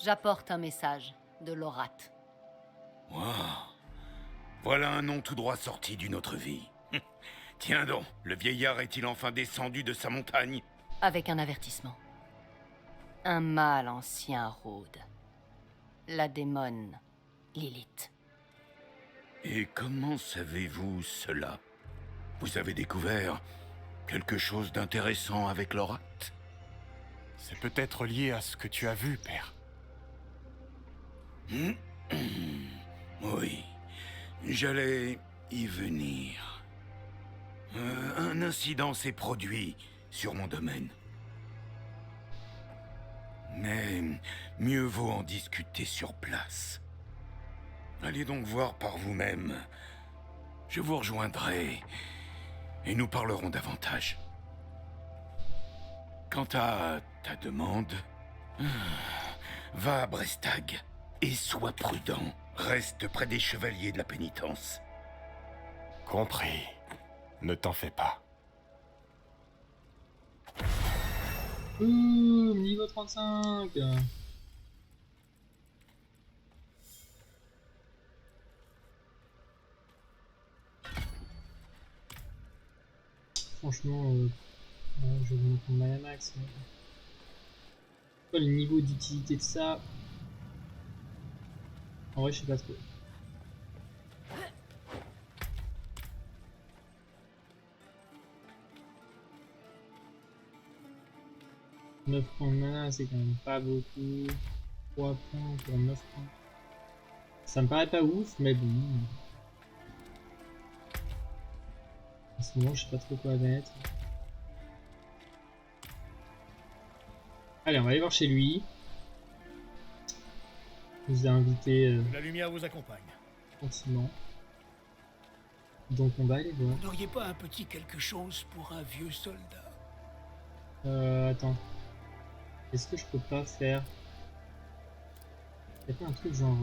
[SPEAKER 3] J'apporte un message de Lorat.
[SPEAKER 11] Wow. Voilà un nom tout droit sorti d'une autre vie. Tiens donc, le vieillard est-il enfin descendu de sa montagne?
[SPEAKER 3] Avec un avertissement. Un mâle ancien rôde. La démone Lilith.
[SPEAKER 11] Et comment savez-vous cela? Vous avez découvert quelque chose d'intéressant avec Lorat?
[SPEAKER 10] C'est peut-être lié à ce que tu as vu, père.
[SPEAKER 11] Oui, j'allais y venir. Un incident s'est produit sur mon domaine. Mais mieux vaut en discuter sur place. Allez donc voir par vous-même. Je vous rejoindrai et nous parlerons davantage. Quant à ta demande, va à Brestag et sois prudent. Reste près des chevaliers de la pénitence.
[SPEAKER 10] Compris. Ne t'en fais pas.
[SPEAKER 1] Ouh, niveau 35. Franchement, je vais me prendre ma max. Quoi le niveau d'utilité de ça? En vrai, je sais pas trop. Neuf points de mana, c'est quand même pas beaucoup. 3 points pour 9 points. Ça me paraît pas ouf, mais bon. En ce moment, je sais pas trop quoi mettre. Allez, on va aller voir chez lui. Il nous a invité
[SPEAKER 5] Que la lumière vous accompagne.
[SPEAKER 1] gentiment. Donc on va aller voir.
[SPEAKER 4] Vous n'auriez pas un petit quelque chose pour un vieux soldat?
[SPEAKER 1] Attends. Est-ce que je peux pas faire... Y'a pas un truc genre...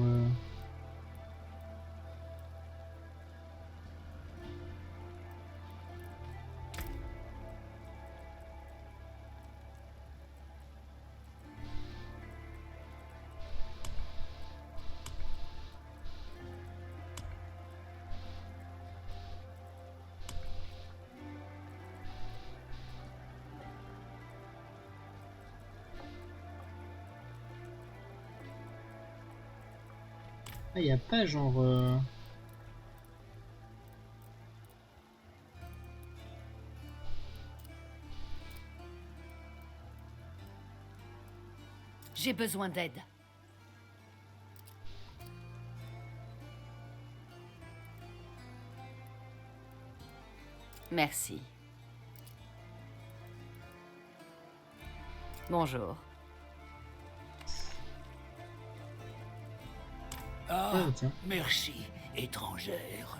[SPEAKER 1] Ah, y a pas genre...
[SPEAKER 3] J'ai besoin d'aide. Merci. Bonjour.
[SPEAKER 4] Ah,
[SPEAKER 1] Ah, tiens.
[SPEAKER 4] merci, étrangère.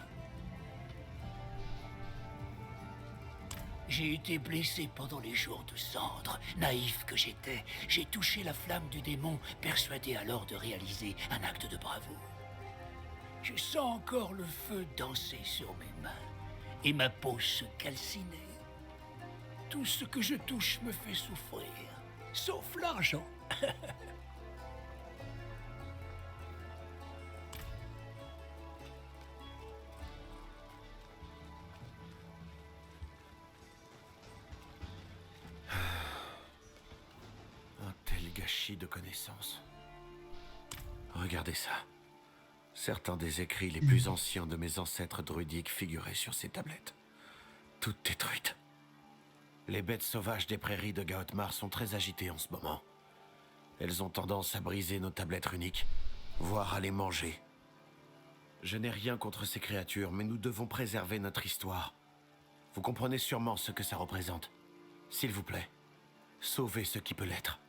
[SPEAKER 4] J'ai été blessé pendant les jours de cendre. Naïf que j'étais, j'ai touché la flamme du démon, persuadé alors de réaliser un acte de bravoure. Je sens encore le feu danser sur mes mains, et ma peau se calciner. Tout ce que je touche me fait souffrir, sauf l'argent.
[SPEAKER 5] Un tel gâchis de connaissances. Regardez ça. Certains des écrits les plus anciens de mes ancêtres druidiques figuraient sur ces tablettes. Toutes détruites. Les bêtes sauvages des prairies de Gaotmar sont très agitées en ce moment. Elles ont tendance à briser nos tablettes runiques, voire à les manger. Je n'ai rien contre ces créatures, mais nous devons préserver notre histoire. Vous comprenez sûrement ce que ça représente. S'il vous plaît, sauvez ce qui peut l'être.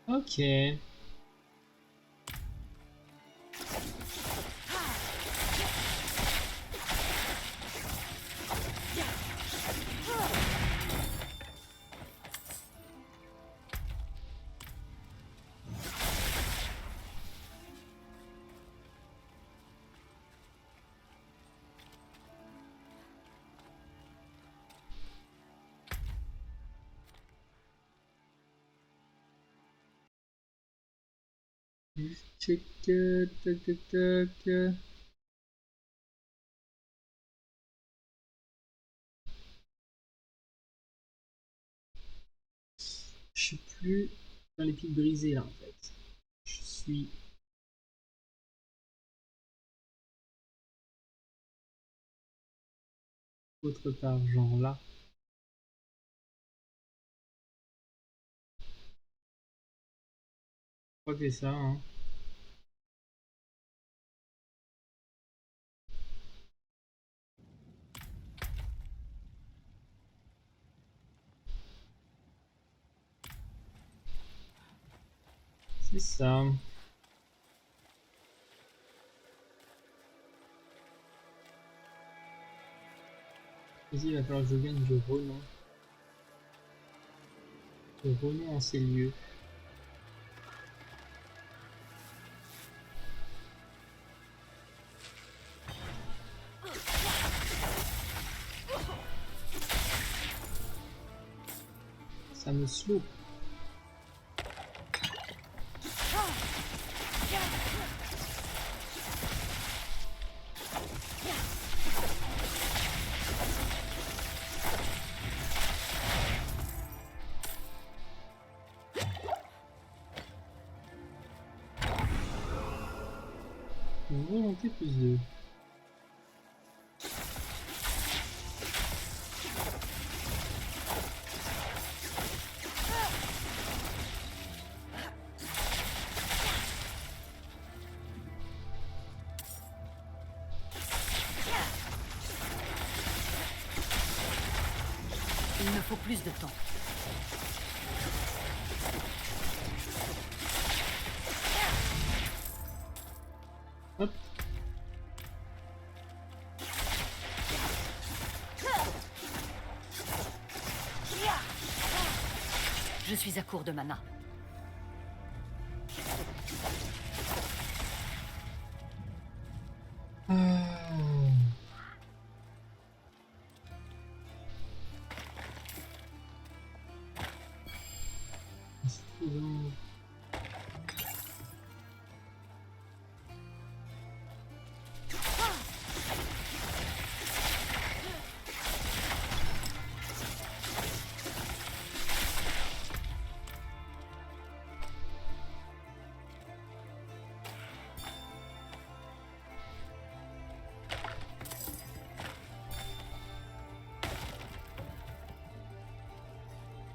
[SPEAKER 1] Ok. Check, tac, tac, tac. Je suis plus dans les pics brisés là en fait. Je suis autre part, genre là. Je crois que c'est ça, hein. C'est ça. Vas-y, il va falloir que je gagne du renom. Le renom en ces lieux. Ça me slow. Volonté plus 2.
[SPEAKER 3] Il me faut plus de temps.
[SPEAKER 1] Hop.
[SPEAKER 3] Je suis à court de mana.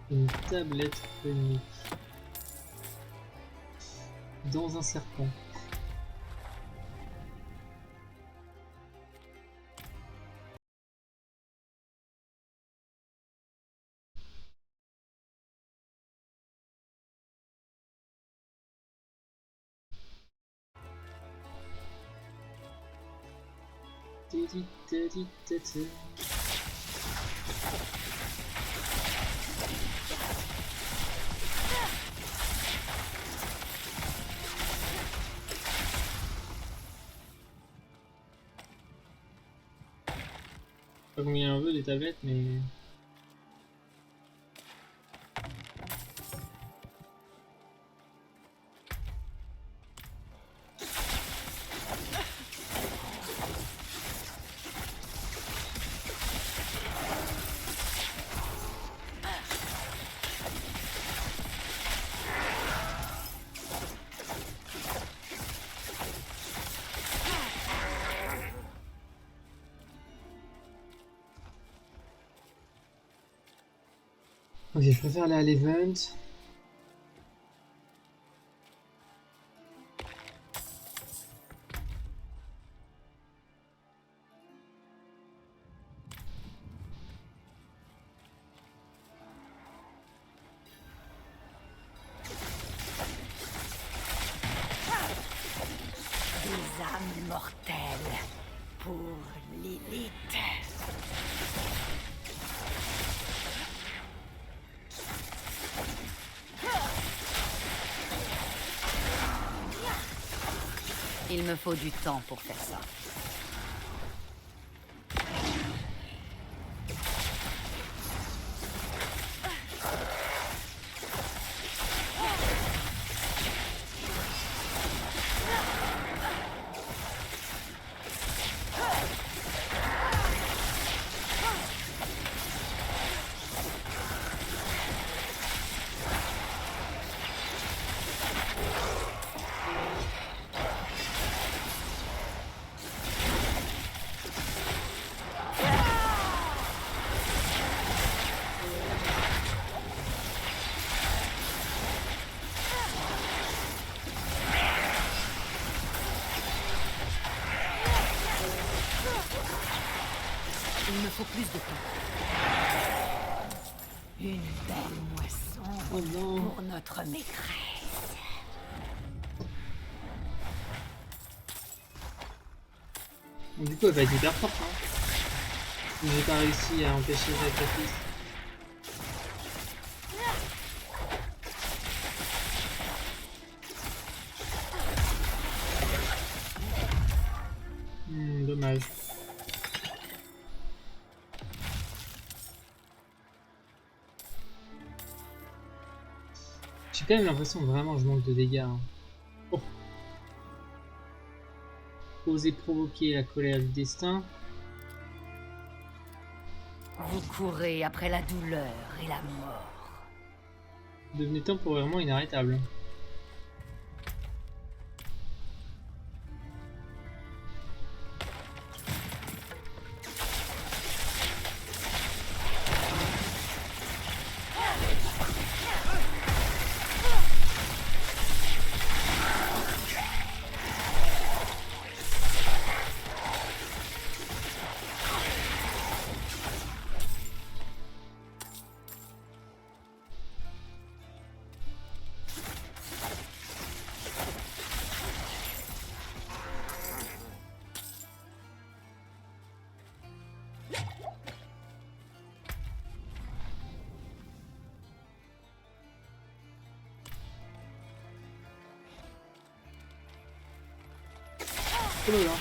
[SPEAKER 1] Une tablette runique. Dans un serpent. Pas combien on veut des tablettes, mais... Ok, je préfère aller à l'event.
[SPEAKER 3] Des âmes mortelles pour Lilith. Il me faut du temps pour faire ça. Il me faut plus de temps. Une belle moisson pour notre maîtresse.
[SPEAKER 1] Bon, du coup, elle va être hyper forte. Hein. J'ai pas réussi à empêcher le sacrifice. Dommage. J'ai quand même l'impression que vraiment je manque de dégâts. Hein. Oh. Oser provoquer la colère du destin.
[SPEAKER 3] Vous courez après la douleur et la mort.
[SPEAKER 1] Devenez temporairement inarrêtable. Oh là là.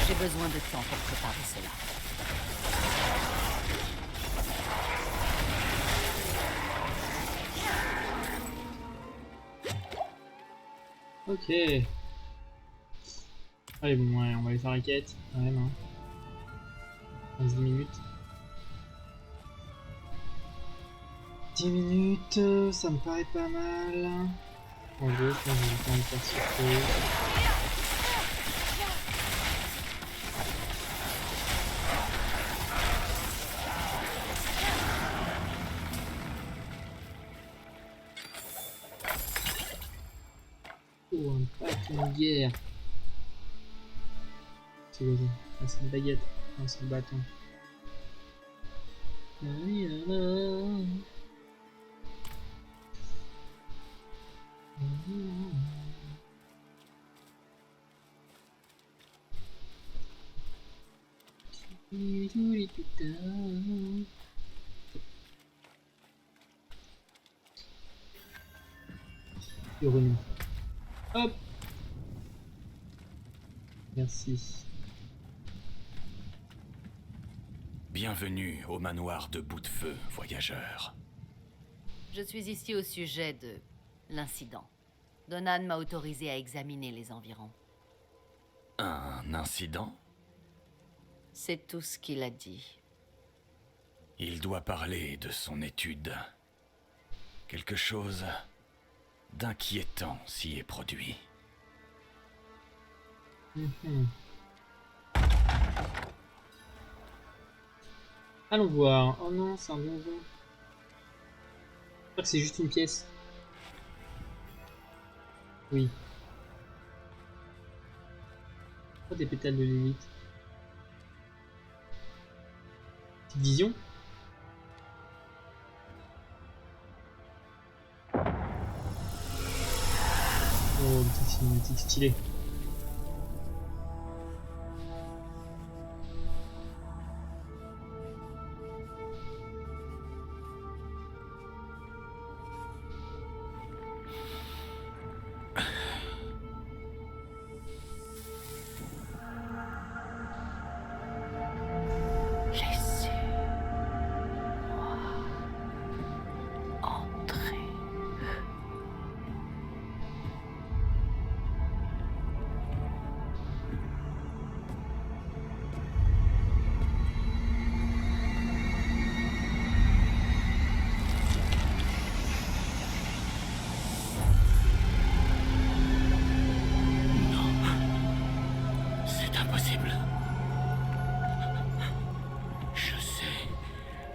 [SPEAKER 3] J'ai besoin de temps pour préparer cela.
[SPEAKER 1] Ok. Allez, bon, ouais, on va aller faire la quête, quand même. Hein. 15 minutes. 10 minutes, ça me paraît pas mal. En gros, je pense que j'ai le temps de faire ce truc. Oh, un pack, une guerre. C'est quoi ça? Ah, c'est une baguette. Non, c'est le bâton. Heureux. Hop. Merci.
[SPEAKER 11] Bienvenue au manoir de Bout-de-Feu, voyageur.
[SPEAKER 3] Je suis ici au sujet de l'incident. Donan m'a autorisé à examiner les environs.
[SPEAKER 11] Un incident?
[SPEAKER 3] C'est tout ce qu'il a dit.
[SPEAKER 11] Il doit parler de son étude. Quelque chose d'inquiétant s'y est produit.
[SPEAKER 1] Allons voir. Oh non, c'est un donjon. J'espère que c'est juste une pièce. Oui. Oh, des pétales de l'élite. Petite vision. Oh, une petite cinématique stylée.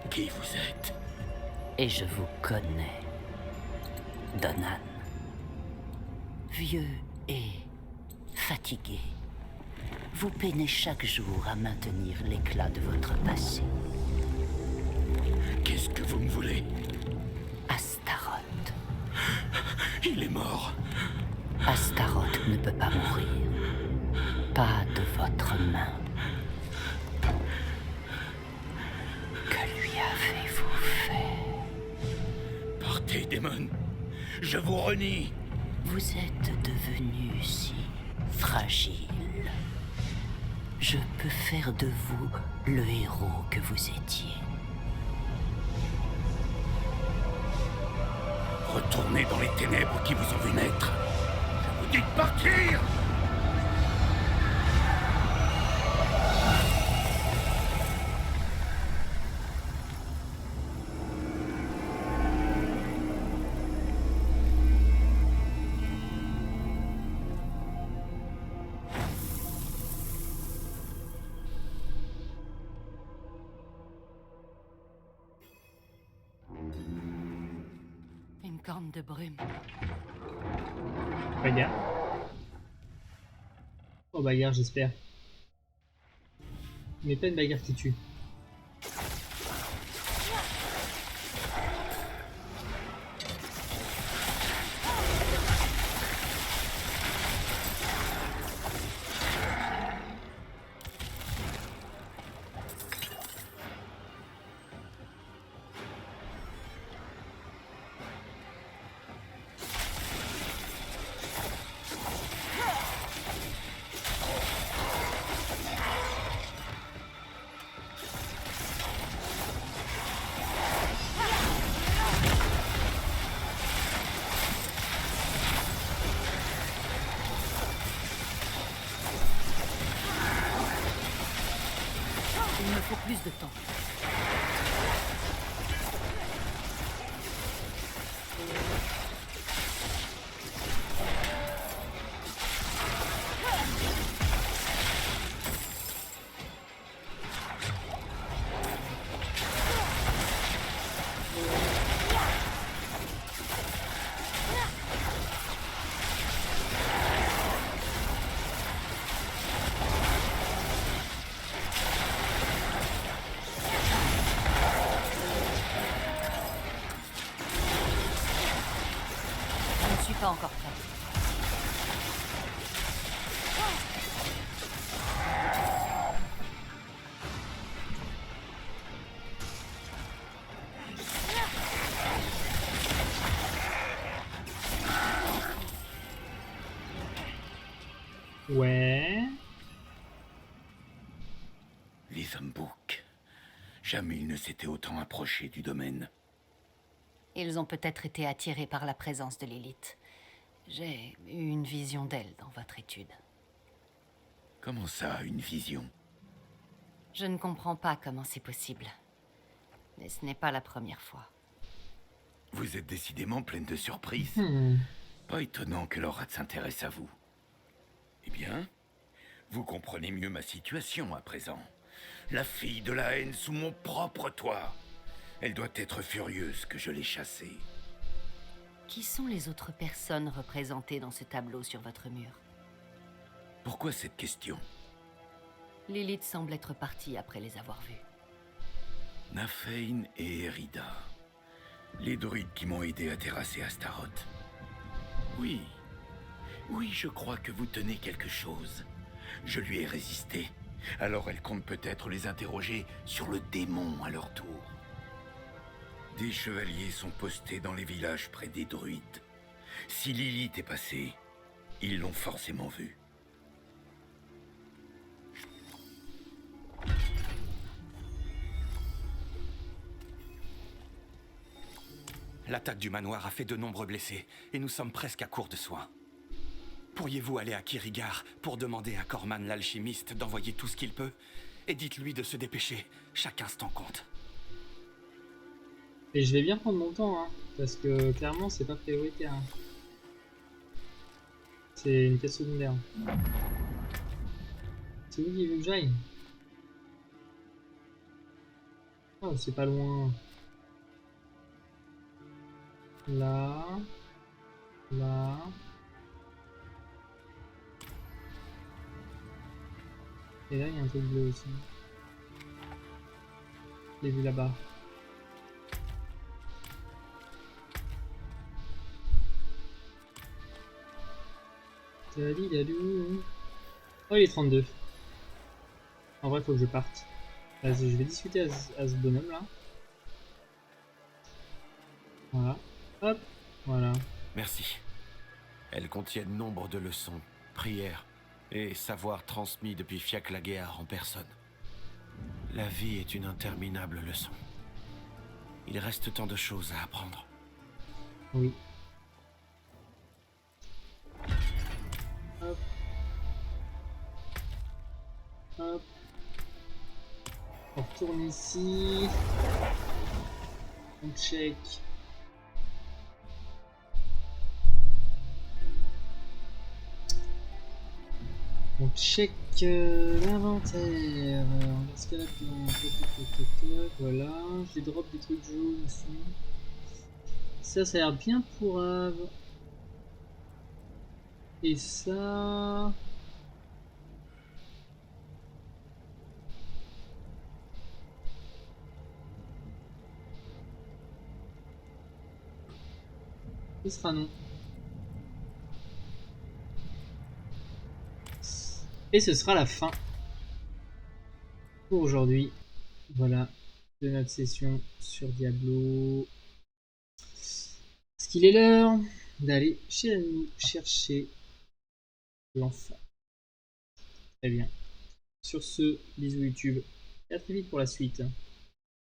[SPEAKER 11] Qui vous êtes?
[SPEAKER 3] Et je vous connais. Donan. Vieux et fatigué. Vous peinez chaque jour à maintenir l'éclat de votre passé.
[SPEAKER 11] Qu'est-ce que vous me voulez?
[SPEAKER 3] Astaroth.
[SPEAKER 11] Il est mort.
[SPEAKER 3] Astaroth ne peut pas mourir. Pas de votre main. Que lui avez-vous fait?
[SPEAKER 11] Partez, démon. Je vous renie.
[SPEAKER 3] Vous êtes devenu si fragile. Je peux faire de vous le héros que vous étiez.
[SPEAKER 11] Retournez dans les ténèbres qui vous ont vu naître. Je vous dis de partir!
[SPEAKER 3] Une corne de brume.
[SPEAKER 1] Bagarre. Oh, bagarre, j'espère. mais pas une bagarre qui tue.
[SPEAKER 3] Il me faut plus de temps. Je ne suis pas encore prête.
[SPEAKER 1] Ouais.
[SPEAKER 11] Les Humbug. Jamais ils ne s'étaient autant approchés du domaine.
[SPEAKER 3] Ils ont peut-être été attirés par la présence de l'élite. J'ai eu une vision d'elle dans votre étude.
[SPEAKER 11] Comment ça, une vision?
[SPEAKER 3] Je ne comprends pas comment c'est possible. Mais ce n'est pas la première fois.
[SPEAKER 11] Vous êtes décidément pleine de surprises. Pas étonnant que Laura s'intéresse à vous. Eh bien, vous comprenez mieux ma situation à présent. La fille de la haine sous mon propre toit. Elle doit être furieuse que je l'ai chassée.
[SPEAKER 3] Qui sont les autres personnes représentées dans ce tableau sur votre mur?
[SPEAKER 11] Pourquoi cette question?
[SPEAKER 3] Lilith semble être partie après les avoir vus.
[SPEAKER 11] Nafein et Erida. Les druides qui m'ont aidé à terrasser Astaroth. Oui. Oui, je crois que vous tenez quelque chose. Je lui ai résisté. Alors elle compte peut-être les interroger sur le démon à leur tour. Des chevaliers sont postés dans les villages près des druides. Si Lilith est passée, ils l'ont forcément vue.
[SPEAKER 10] L'attaque du manoir a fait de nombreux blessés, et nous sommes presque à court de soins. Pourriez-vous aller à Kirigar pour demander à Corman l'alchimiste d'envoyer tout ce qu'il peut? Et dites-lui de se dépêcher, chaque instant compte.
[SPEAKER 1] Et je vais bien prendre mon temps, hein, parce que clairement c'est pas prioritaire. Hein. C'est une quête secondaire. C'est où qui veut que j'aille? Oh, c'est pas loin. Là. Là. Et là, il y a un truc bleu aussi. Je l'ai vu là-bas. Tadidadou. Oh, il est 32. En vrai, faut que je parte. Vas-y, je vais discuter à ce bonhomme là. Voilà. Hop. Voilà.
[SPEAKER 5] Merci. Elles contiennent nombre de leçons, prières et savoirs transmis depuis Fiac la guerre en personne. La vie est une interminable leçon. Il reste tant de choses à apprendre.
[SPEAKER 1] Oui. Hop. Hop. On retourne ici. On check. On check l'inventaire. On va escalader voilà. J'ai drop des trucs jaunes aussi. Ça a l'air bien pourrave. Et ça... Ce sera non. Et ce sera la fin pour aujourd'hui. Voilà, de notre session sur Diablo. Est-ce qu'il est l'heure d'aller chez nous chercher l'enfant? Très bien. Sur ce, bisous YouTube. Et à très vite pour la suite.